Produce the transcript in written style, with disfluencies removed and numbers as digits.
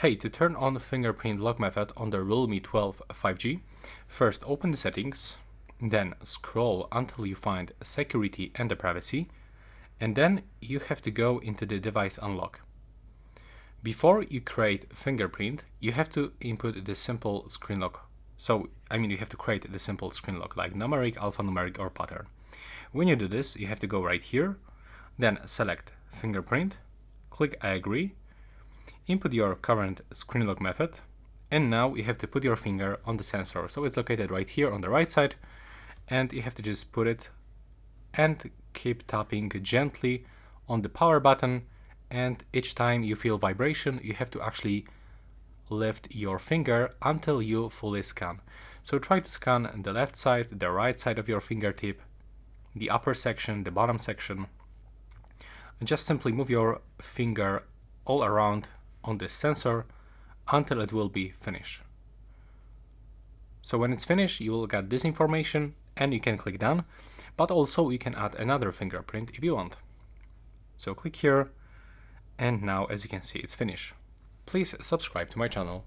Hey, to turn on the fingerprint lock method on the Realme 12 5G, first open the settings, then scroll until you find security and the privacy, and then you have to go into the device unlock. Before you create fingerprint, you have to input the simple screen lock. You have to create the simple screen lock like numeric, alphanumeric or pattern. When you do this, you have to go right here, then select fingerprint, click I agree, input your current screen lock method, and now you have to put your finger on the sensor. So it's located right here on the right side, and you have to just put it and keep tapping gently on the power button, and each time you feel vibration, you have to actually lift your finger until you fully scan. So try to scan the left side, the right side of your fingertip, the upper section, the bottom section. And just simply move your finger all around on this sensor until it will be finished. So when it's finished, you will get this information and you can click done, but also you can add another fingerprint if you want. So click here, and now as you can see, it's finished. Please subscribe to my channel.